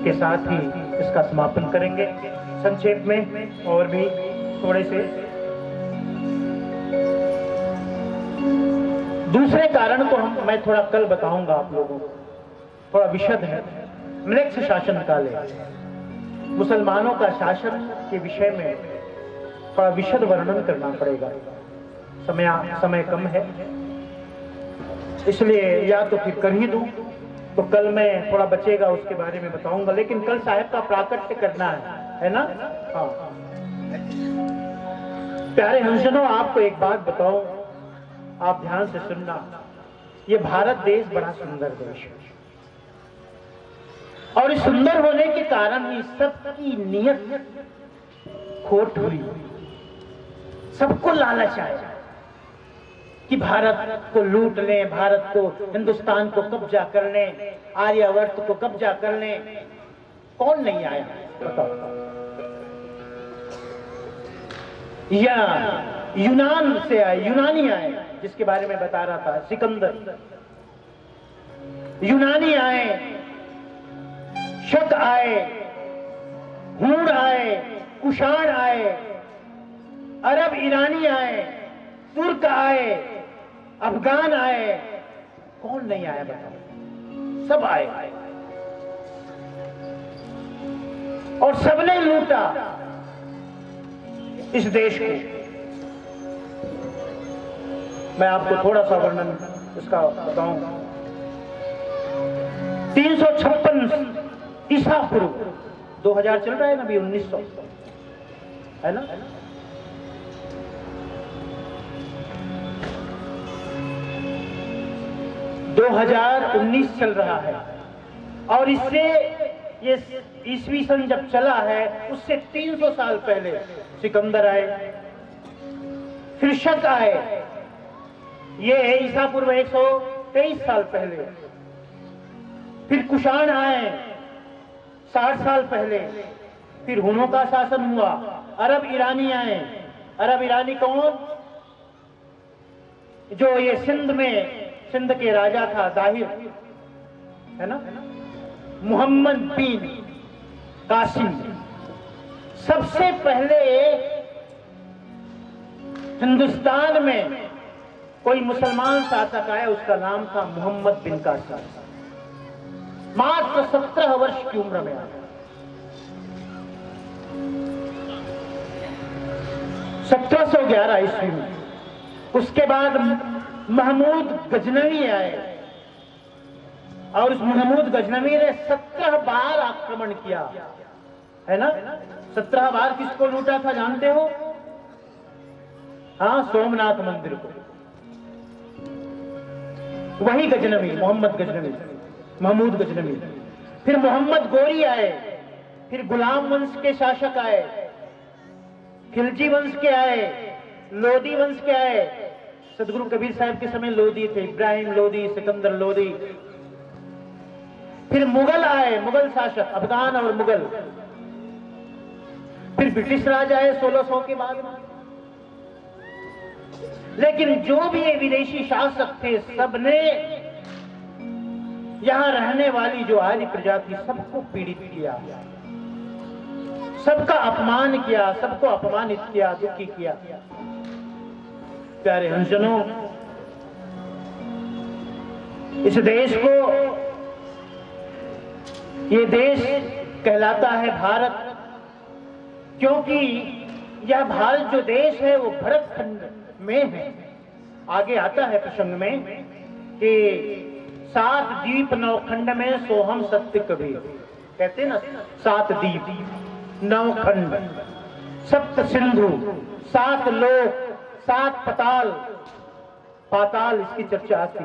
के साथ ही इसका समापन करेंगे। संक्षेप में और भी थोड़े से दूसरे कारण को मैं थोड़ा कल बताऊंगा आप लोगों को, थोड़ा विशद है। म्लेच्छ शासन काल है, मुसलमानों का शासन के विषय में थोड़ा विशद वर्णन करना पड़ेगा। समय कम है, इसलिए या तो फिर कर ही दूं, तो कल मैं थोड़ा बचेगा उसके बारे में बताऊंगा। लेकिन कल साहब का प्राकट्य करना है ना? हाँ। प्यारे हंसजनों, आपको एक बात बताऊं, आप ध्यान से सुनना। ये भारत देश बड़ा सुंदर देश है, और इस सुंदर होने के कारण ही सबकी नियत खोट हुई। सबको लालच आया कि भारत को लूट लें, भारत को, हिंदुस्तान को कब्जा कर लें, आर्यावर्त को कब्जा कर लें। कौन नहीं आया बताओ? या यूनान से आए, यूनानी आए, जिसके बारे में बता रहा था सिकंदर। यूनानी आए, शक आए, हूण आए, कुषाण आए, अरब ईरानी आए, तुर्क आए, अफगान आए। कौन नहीं आया बताओ? सब आए और सबने लूटा इस देश को। मैं आपको थोड़ा सा वर्णन इसका बताऊं। 356 ईसा पूर्व, 2000 चल रहा है ना, अभी 1900 है ना? 2019 चल रहा है, और इससे ये ईस्वी सन जब चला है उससे 300 साल पहले सिकंदर आए, फिर शक आए, ये है ईसा पूर्व 123 साल पहले, फिर कुषाण आए 60 साल पहले, फिर हुनों का शासन हुआ, अरब ईरानी आए। अरब ईरानी कौन? जो ये सिंध के राजा था दाहिर, है ना, मोहम्मद बिन कासिम। सबसे पहले हिंदुस्तान में कोई मुसलमान शासक आया, उसका नाम था मोहम्मद बिन कासिम। मात्र 17 वर्ष की उम्र में आया। 1711 ईस्वी में। उसके बाद महमूद गजनवी आए, और उस महमूद गजनवी ने 17 बार आक्रमण किया, है ना? 17 बार किसको लूटा था जानते हो? हाँ, सोमनाथ मंदिर को। वही गजनवी, मोहम्मद गजनवी, महमूद गजनवी। फिर मोहम्मद गोरी आए, फिर गुलाम वंश के शासक आए, खिलजी वंश के आए, लोदी वंश के आए। सदगुरु कबीर साहब के समय लोदी थे, इब्राहिम लोदी, सिकंदर लोदी। फिर मुगल आए, मुगल शासक, अफगान और मुगल। फिर ब्रिटिश राज आए 1600 के बाद। लेकिन जो भी ये विदेशी शासक थे, सबने यहां रहने वाली जो आर्य प्रजा थी सबको पीड़ित किया, सबका अपमान किया, सबको अपमानित किया, दुखी किया। प्यारे हंसजनों, इस देश को, ये देश कहलाता है भारत, क्योंकि यह भारत जो देश है वो भरत खंड में है। आगे आता है प्रसंग में कि 7 द्वीप 9 खंड में सोहम सत्य कबीर, कहते ना, 7 द्वीप 9 खंड, सप्त सिंधु, 7 लोक, 7 पाताल, इसकी चर्चा आती।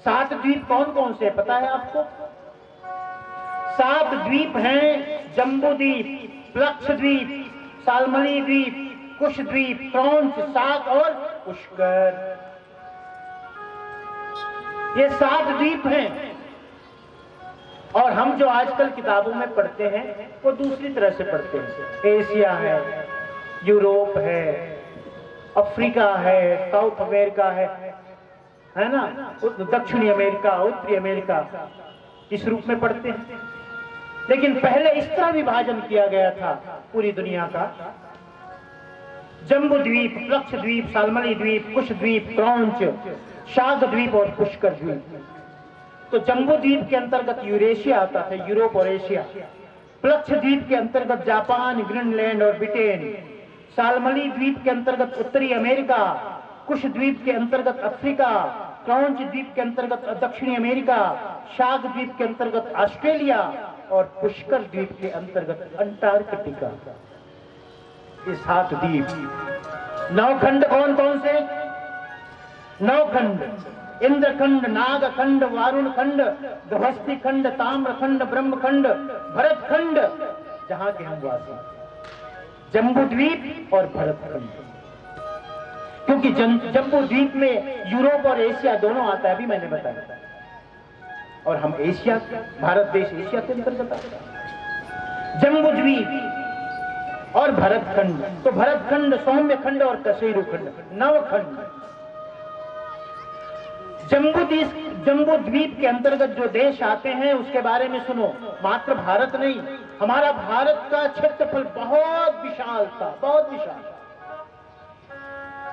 7 द्वीप कौन कौन से पता है आपको? 7 द्वीप हैं जम्बू द्वीप, प्लक्ष द्वीप, सालमली द्वीप, कुश द्वीप, क्रौंच, साक और पुष्कर। ये 7 द्वीप हैं। और हम जो आजकल किताबों में पढ़ते हैं वो दूसरी तरह से पढ़ते हैं। एशिया है, यूरोप है, अफ्रीका है, साउथ अमेरिका है ना, दक्षिणी अमेरिका, उत्तरी अमेरिका, इस रूप में पढ़ते हैं। लेकिन पहले इस तरह विभाजन किया गया था पूरी दुनिया का, जम्बू द्वीप, प्लक्ष द्वीप, सालमली द्वीप, कुश द्वीप, क्रौंच, शाग द्वीप और पुष्कर द्वीप। तो जम्बू द्वीप के अंतर्गत यूरेशिया आता था, यूरोप और एशिया। प्लक्ष द्वीप के अंतर्गत जापान, ग्रीनलैंड और ब्रिटेन। सालमली द्वीप के अंतर्गत उत्तरी अमेरिका। कुश द्वीप के अंतर्गत अफ्रीका। क्रौंच द्वीप के अंतर्गत दक्षिणी अमेरिका। शाग द्वीप के अंतर्गत ऑस्ट्रेलिया और पुष्कर द्वीप के अंतर्गत अंटार्कटिका। ये 7 द्वीप। 9 खंड कौन कौन से? 9 खंड: इंद्रखंड, नागखंड, वारुण खंड, गभस्ती खंड, ताम्रखंड, ब्रह्मखंड, भरत खंड, जहां के हम वासी, जम्बू द्वीप और भरत खंड। क्योंकि जम्बू द्वीप में यूरोप और एशिया दोनों आता है, अभी मैंने बताया, और हम एशिया, भारत देश एशिया के अंतर्गत आता है। जम्बू द्वीप और भरत खंड। तो भरत खंड, सौम्य खंड और कसेरू खंड, 9 खंड। जम्बू द्वीप के अंतर्गत जो देश आते हैं उसके बारे में सुनो। मात्र भारत नहीं, हमारा भारत का क्षेत्रफल बहुत विशाल था, बहुत विशाल।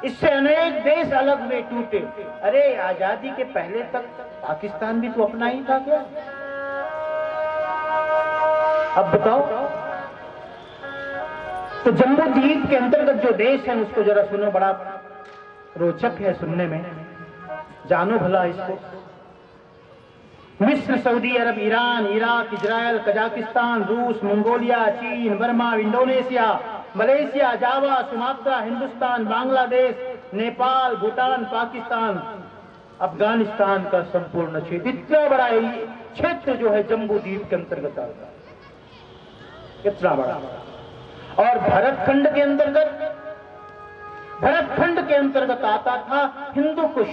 इससे अनेक देश अलग हुए, टूटे। अरे आजादी के पहले तक पाकिस्तान भी तो अपना ही था क्या? अब बताओ। तो जम्बू द्वीप के अंतर्गत जो देश है उसको जरा सुनो, बड़ा रोचक है सुनने में, जानो भला इसको। मिस्र, सऊदी अरब, ईरान, इराक, इजराइल, कजाकिस्तान, रूस, मंगोलिया, चीन, बर्मा, इंडोनेशिया, मलेशिया, जावा, सुमात्रा, हिंदुस्तान, बांग्लादेश, नेपाल, भूटान, पाकिस्तान, अफगानिस्तान का संपूर्ण क्षेत्र। इतना बड़ा क्षेत्र जो है जम्बू द्वीप के अंतर्गत आता है, इतना बड़ा। और भरत खंड के अंतर्गत आता था हिंदू कुश।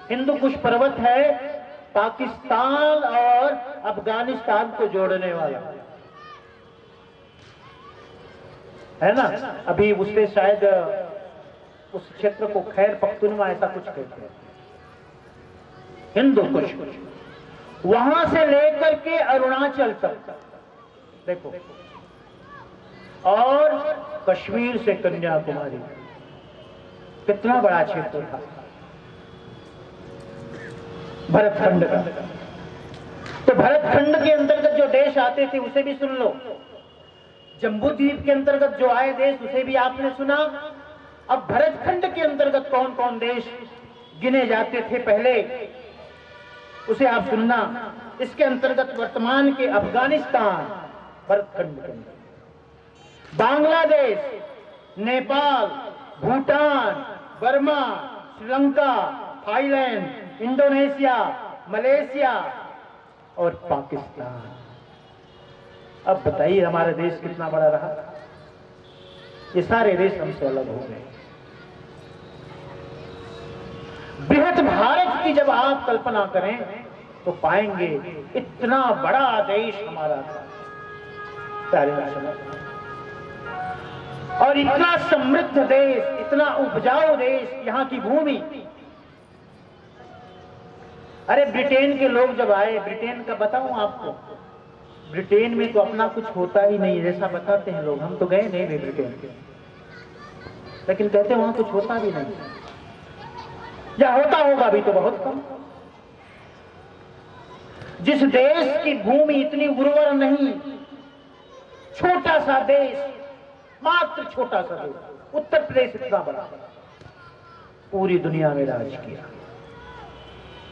हिंदू कुश पर्वत है पाकिस्तान और अफगानिस्तान को जोड़ने वाला, है ना। अभी उससे शायद उस क्षेत्र को खैर पख्तूनवा ऐसा कुछ कहते हैं, हिंदू कुश। वहां से लेकर के अरुणाचल तक देखो, और कश्मीर से कन्याकुमारी, कितना बड़ा क्षेत्र था भरत खंड का। तो भरत खंड के अंतर्गत जो देश आते थे उसे भी सुन लो। जम्बू द्वीप के अंतर्गत जो आए देश उसे भी आपने सुना। अब भरत खंड के अंतर्गत कौन कौन देश गिने जाते थे पहले, उसे आप सुनना। इसके अंतर्गत वर्तमान के अफगानिस्तान भरत खंड के अंदर, Bangladesh, Nepal, Bhutan, Burma, Sri Lanka, Thailand, Indonesia, Malaysia और पाकिस्तान। अब बताइए हमारा देश कितना बड़ा रहा। ये सारे देश हमसे अलग हो गए। बृहत भारत की जब आप कल्पना करें तो पाएंगे इतना बड़ा देश हमारा था, और इतना समृद्ध देश, इतना उपजाऊ देश, यहाँ की भूमि। अरे ब्रिटेन के लोग जब आए, ब्रिटेन का बताऊं आपको, ब्रिटेन में तो अपना कुछ होता ही नहीं जैसा बताते हैं लोग। हम तो गए नहीं ब्रिटेन के, लेकिन कहते वहां कुछ होता भी नहीं, या होता होगा भी तो बहुत कम। जिस देश की भूमि इतनी उर्वर नहीं, छोटा सा देश, मात्र छोटा सा देश, उत्तर प्रदेश इतना बड़ा, पूरी दुनिया में राज किया,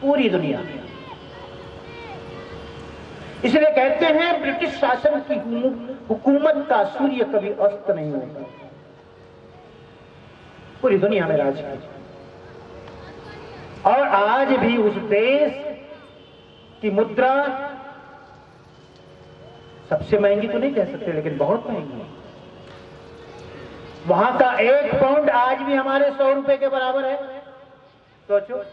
पूरी दुनिया में। इसलिए कहते हैं ब्रिटिश शासन की हुकूमत का सूर्य कभी अस्त नहीं होता। पूरी दुनिया में राज किया, और आज भी उस देश की मुद्रा सबसे महंगी तो नहीं कह सकते, लेकिन बहुत महंगी है। वहां का 1 पाउंड आज भी हमारे 100 रुपए के बराबर है। सोचो,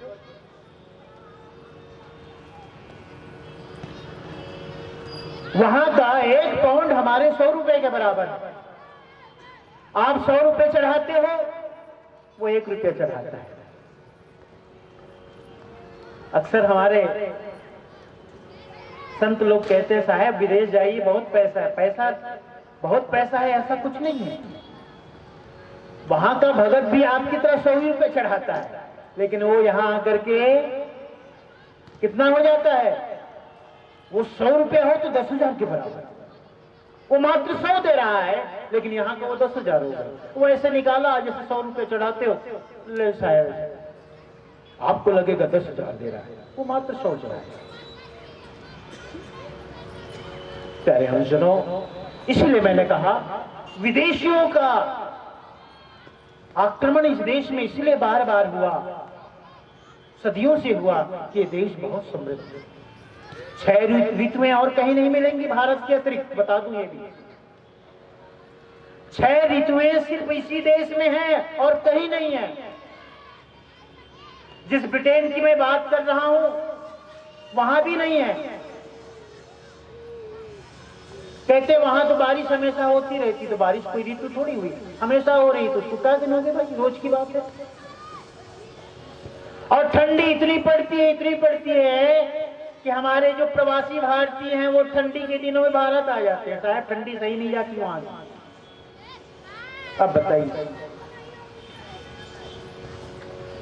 वहां का 1 पाउंड हमारे 100 रुपए के बराबर है। आप 100 रुपए चढ़ाते हो, वो 1 रुपया चढ़ाता है। अक्सर हमारे संत लोग कहते हैं साहब विदेश जाइए, बहुत पैसा है। पैसा बहुत पैसा है ऐसा कुछ नहीं है। वहां का भगत भी आपकी तरह 100 रुपये चढ़ाता है, लेकिन वो यहां आकर के कितना हो जाता है? वो 100 रुपये हो तो 10,000 के बराबर। वो मात्र 100 दे रहा है, लेकिन यहाँ का वो 10,000 होगा। वो ऐसे निकाला जैसे 100 रुपये चढ़ाते हो, ले साहब आपको लगेगा 10,000 दे रहा है, वो मात्र 100 चढ़ाएगा। प्यारे हंसजनों, इसलिए मैंने कहा विदेशियों का आक्रमण इस देश में इसलिए बार बार हुआ, सदियों से हुआ कि ये देश बहुत समृद्ध है। 6 ऋतुएं और कहीं नहीं मिलेंगी भारत के अतिरिक्त, बता दूं ये भी। 6 ऋतुएं सिर्फ इसी देश में हैं और कहीं नहीं है। जिस ब्रिटेन की मैं बात कर रहा हूं वहां भी नहीं है। कहते वहां तो बारिश हमेशा होती रहती, तो बारिश कोई ऋतु थोड़ी हुई, हमेशा हो रही, तो उसको क्या दिन हो गए भाई, रोज की बात है। और ठंडी इतनी पड़ती है कि हमारे जो प्रवासी भारतीय हैं वो ठंडी के दिनों में भारत आ जाते हैं। साहब ठंडी सही नहीं जाती वहां। अब बताइए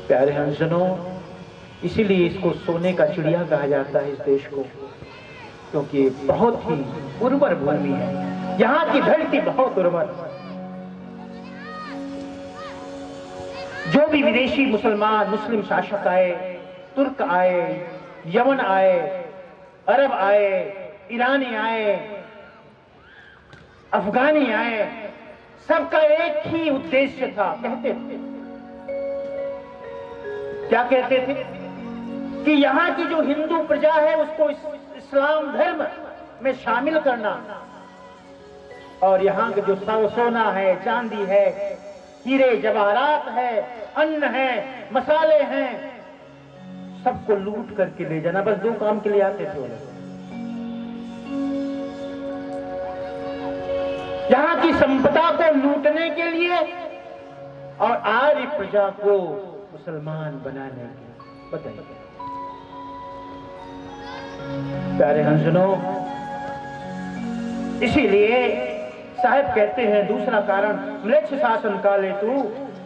प्यारे हंसजनों, इसीलिए इसको सोने का चिड़िया कहा जाता है इस देश को, क्योंकि बहुत ही उर्वर भूमि है। यहाँ की धरती बहुत उर्वर। जो भी विदेशी मुस्लिम शासक आए, तुर्क आए, यमन आए, अरब आए, ईरानी आए, अफगानी आए, सबका एक ही उद्देश्य था। कहते थे, क्या कहते थे कि यहाँ की जो हिंदू प्रजा है उसको इस्लाम धर्म में शामिल करना, और यहाँ के जो सोना है, चांदी है, हीरे जवाहरात है, अन्न है, मसाले हैं, सबको लूट करके ले जाना। बस 2 काम के लिए आते थे। यहाँ की संपदा को लूटने के लिए और आर्य प्रजा को मुसलमान बनाने के लिए। बताइए प्यारे हंसजनों, इसीलिए साहब कहते हैं दूसरा कारण, म्लेच्छ शासन काले तू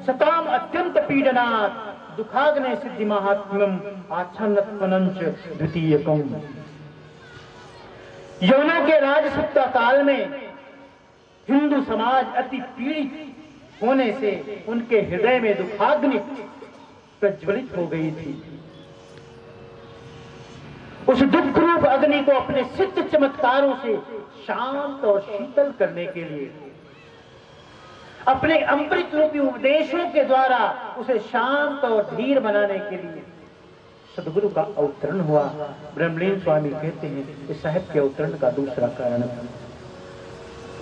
सताम अत्यंत पीडनात् दुखाग्ने सिद्धि महात्म्यम आच्छन्नत्वनंच द्वितीयकम। यवनों के राजसत्ता काल में हिंदू समाज अति पीड़ित होने से उनके हृदय में दुखाग्नि प्रज्वलित हो गई थी। उस दुख रूप अग्नि को अपने सिद्ध चमत्कारों से शांत और शीतल करने के लिए, अपने अमृत रूपी उपदेशों के द्वारा उसे शांत और धीर बनाने के लिए सदगुरु का अवतरण हुआ। ब्रह्मलीन स्वामी कहते हैं इस साहिब के अवतरण का दूसरा कारण।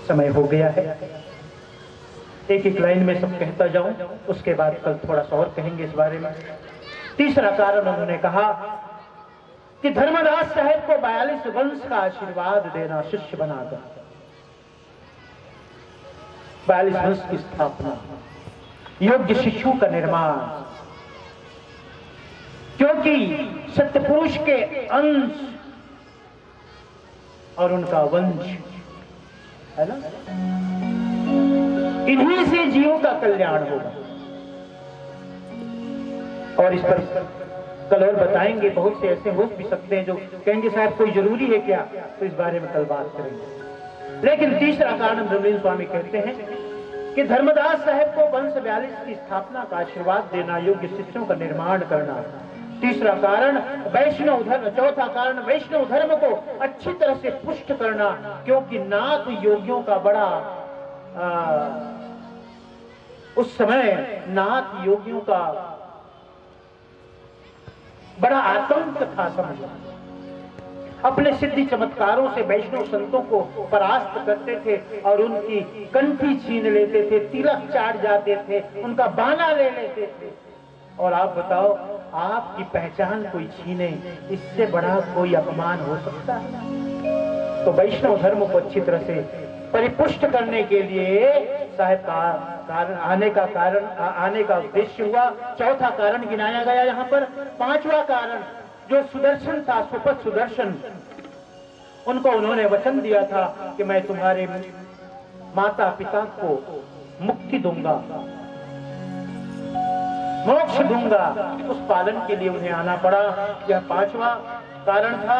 समय हो गया है, एक एक लाइन में सब कहता जाऊं, उसके बाद कल थोड़ा सा और कहेंगे इस बारे में। तीसरा कारण उन्होंने कहा कि धर्मदास साहब को 42 वंश का आशीर्वाद देना, शिष्य बनाकर 42 वंश की स्थापना, योग्य शिष्यों का निर्माण, क्योंकि सत्यपुरुष के अंश और उनका वंश है ना, इन्हीं से जीवों का कल्याण होगा। और इस पर कल और बताएंगे। बहुत से ऐसे हो भी सकते हैं जो कहेंगे साहब कोई जरूरी है क्या, तो इस बारे में कल बात करेंगे। लेकिन तीसरा कारण ब्रह्मलीन स्वामी कहते हैं कि धर्मदास साहब को वंश 42 की स्थापना का आशीर्वाद देना, योग्य शिष्यों का निर्माण करना। तीसरा कारण वैष्णव धर्म, चौथा कारण वैष्णव धर्म को अच्छी तरह से पुष्ट करना, क्योंकि नाथ योगियों का बड़ा उस समय नाथ योगियों का बड़ा आतंक था। समझो, अपने सिद्धि चमत्कारों से वैष्णव संतों को परास्त करते थे और उनकी कंठी छीन लेते थे, तिलक चाट जाते थे, उनका बाना ले लेते थे। और आप बताओ, आपकी पहचान कोई छीने, इससे बड़ा कोई अपमान हो सकता है? तो वैष्णव धर्म को अच्छी तरह से परिपुष्ट करने के लिए साहब का आने का उद्देश्य हुआ। चौथा कारण गिनाया गया यहाँ पर। पांचवा कारण जो सुदर्शन था, सुपथ सुदर्शन, उनको उन्होंने वचन दिया था कि मैं तुम्हारे माता पिता को मुक्ति दूंगा, मोक्ष दूंगा। उस पालन के लिए उन्हें आना पड़ा। यह 5वां कारण था।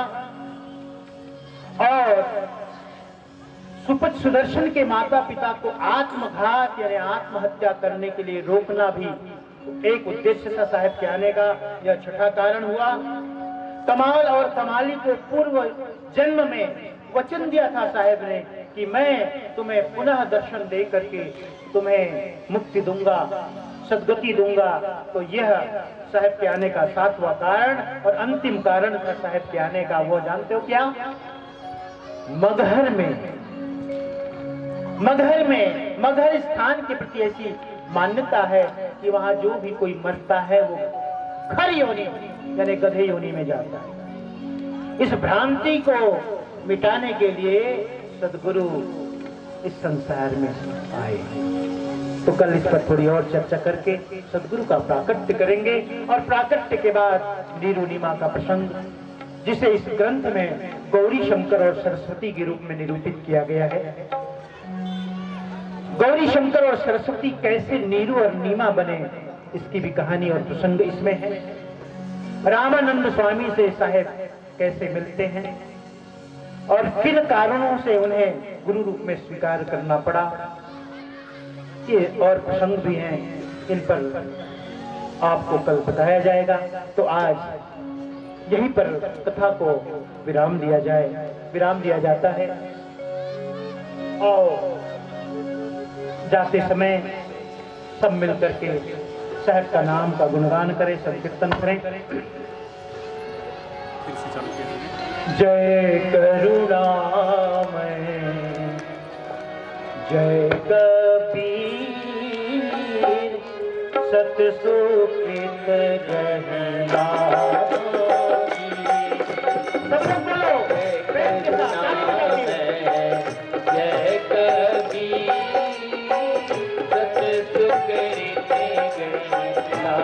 और सुपथ सुदर्शन के माता पिता को आत्मघात यानी आत्महत्या करने के लिए रोकना भी एक उद्देश्य था साहेब के आने का। यह 6ठा कारण हुआ। कमाल और कमाली को पूर्व जन्म में वचन दिया था साहेब ने कि मैं तुम्हें पुनः दर्शन दे करके तुम्हें मुक्ति दूंगा, सद्गति दूंगा। तो यह साहेब के आने का 7वां कारण और अंतिम कारण था साहेब के आने का। वो जानते हो क्या? मगहर स्थान के प्रति ऐसी मान्यता है कि वहां जो भी कोई मरता है वो खर योनि यानी गधे योनि में जाता है। इस भ्रांति को मिटाने के लिए सदगुरु इस संसार में आए। तो कल इस पर थोड़ी और चर्चा करके सदगुरु का प्राकट्य करेंगे। और प्राकट्य के बाद निरुनिमा का प्रसंग, जिसे इस ग्रंथ में गौरी शंकर और सरस्वती के रूप में निरूपित किया गया है। गौरी शंकर और सरस्वती कैसे नीरू और नीमा बने, इसकी भी कहानी और प्रसंग इसमें है। रामानंद स्वामी से साहेब कैसे मिलते हैं और किन कारणों से उन्हें गुरु रूप में स्वीकार करना पड़ा, ये और प्रसंग भी हैं। इन पर आपको कल बताया जाएगा। तो आज यहीं पर कथा को विराम दिया जाता है। और जाते समय सब मिलकर के साहब का नाम का गुणगान करें, संकीर्तन करें। जय करुणामय जय कबीर सत सुकृत गहना। जय कबीर सत सुकृत गहना।